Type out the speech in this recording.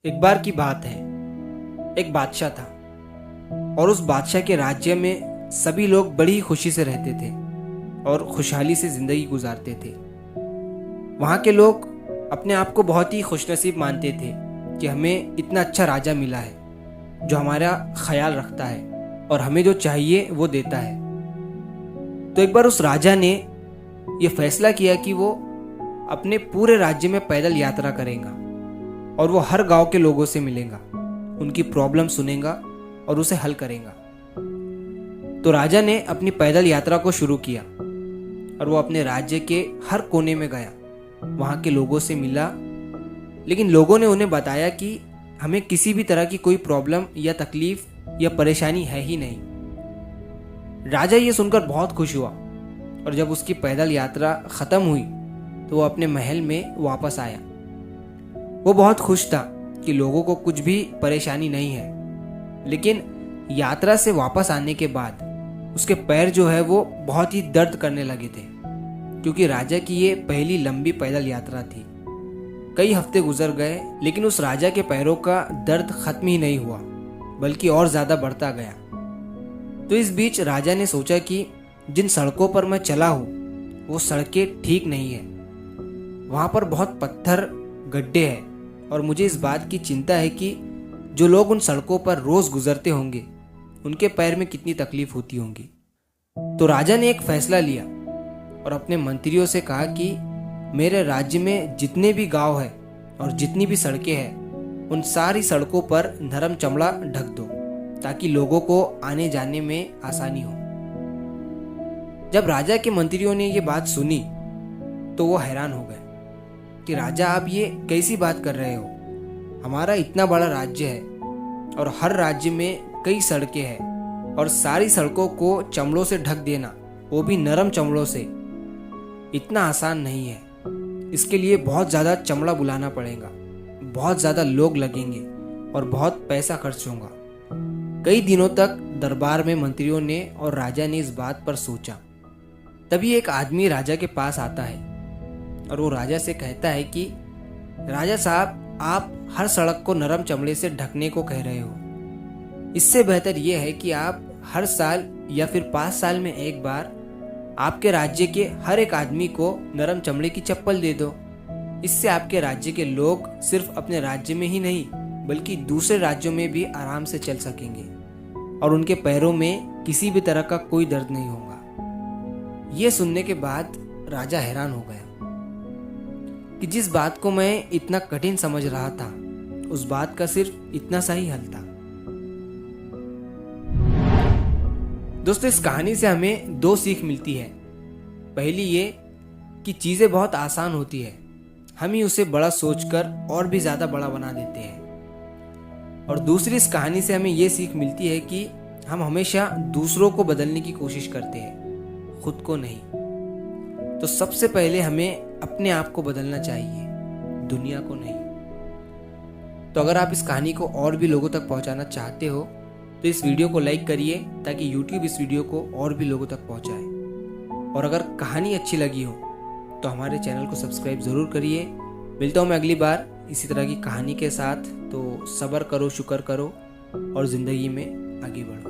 एक बार की बात है। एक बादशाह था और उस बादशाह के राज्य में सभी लोग बड़ी ही खुशी से रहते थे और खुशहाली से जिंदगी गुजारते थे। वहाँ के लोग अपने आप को बहुत ही खुशनसीब मानते थे कि हमें इतना अच्छा राजा मिला है जो हमारा ख्याल रखता है और हमें जो चाहिए वो देता है। तो एक बार उस राजा ने ये फैसला किया कि वो अपने पूरे राज्य में पैदल यात्रा करेगा और वो हर गांव के लोगों से मिलेगा, उनकी प्रॉब्लम सुनेगा और उसे हल करेगा। तो राजा ने अपनी पैदल यात्रा को शुरू किया और वो अपने राज्य के हर कोने में गया, वहाँ के लोगों से मिला। लेकिन लोगों ने उन्हें बताया कि हमें किसी भी तरह की कोई प्रॉब्लम या तकलीफ या परेशानी है ही नहीं। राजा ये सुनकर बहुत खुश हुआ और जब उसकी पैदल यात्रा खत्म हुई तो वो अपने महल में वापस आया। वो बहुत खुश था कि लोगों को कुछ भी परेशानी नहीं है। लेकिन यात्रा से वापस आने के बाद उसके पैर जो है वो बहुत ही दर्द करने लगे थे, क्योंकि राजा की ये पहली लंबी पैदल यात्रा थी। कई हफ्ते गुजर गए लेकिन उस राजा के पैरों का दर्द खत्म ही नहीं हुआ, बल्कि और ज्यादा बढ़ता गया। तो इस बीच राजा ने सोचा कि जिन सड़कों पर मैं चला हूँ वो सड़कें ठीक नहीं है, वहां पर बहुत पत्थर गड्ढे हैं और मुझे इस बात की चिंता है कि जो लोग उन सड़कों पर रोज गुजरते होंगे उनके पैर में कितनी तकलीफ होती होंगी। तो राजा ने एक फैसला लिया और अपने मंत्रियों से कहा कि मेरे राज्य में जितने भी गांव हैं और जितनी भी सड़कें हैं उन सारी सड़कों पर नरम चमड़ा ढक दो ताकि लोगों को आने जाने में आसानी हो। जब राजा के मंत्रियों ने ये बात सुनी तो वो हैरान हो गए कि राजा आप ये कैसी बात कर रहे हो, हमारा इतना बड़ा राज्य है और हर राज्य में कई सड़कें हैं और सारी सड़कों को चमड़ों से ढक देना, वो भी नरम चमड़ों से, इतना आसान नहीं है। इसके लिए बहुत ज़्यादा चमड़ा बुलाना पड़ेगा, बहुत ज़्यादा लोग लगेंगे और बहुत पैसा खर्च होगा। कई दिनों तक दरबार में मंत्रियों ने और राजा ने इस बात पर सोचा। तभी एक आदमी राजा के पास आता है और वो राजा से कहता है कि राजा साहब, आप हर सड़क को नरम चमड़े से ढकने को कह रहे हो। इससे बेहतर यह है कि आप हर साल या फिर 5 साल में एक बार आपके राज्य के हर एक आदमी को नरम चमड़े की चप्पल दे दो। इससे आपके राज्य के लोग सिर्फ अपने राज्य में ही नहीं बल्कि दूसरे राज्यों में भी आराम से चल सकेंगे और उनके पैरों में किसी भी तरह का कोई दर्द नहीं होगा। ये सुनने के बाद राजा हैरान हो गया कि जिस बात को मैं इतना कठिन समझ रहा था उस बात का सिर्फ इतना सा ही हल था। दोस्तों, इस कहानी से हमें 2 सीख मिलती है। पहली ये कि चीजें बहुत आसान होती है, हम ही उसे बड़ा सोचकर और भी ज्यादा बड़ा बना देते हैं। और दूसरी, इस कहानी से हमें ये सीख मिलती है कि हम हमेशा दूसरों को बदलने की कोशिश करते हैं, खुद को नहीं। तो सबसे पहले हमें अपने आप को बदलना चाहिए, दुनिया को नहीं। तो अगर आप इस कहानी को और भी लोगों तक पहुंचाना चाहते हो तो इस वीडियो को लाइक करिए ताकि YouTube इस वीडियो को और भी लोगों तक पहुंचाए। और अगर कहानी अच्छी लगी हो तो हमारे चैनल को सब्सक्राइब ज़रूर करिए। मिलता हूँ मैं अगली बार इसी तरह की कहानी के साथ। तो सब्र करो, शुक्र करो और ज़िंदगी में आगे बढ़ो।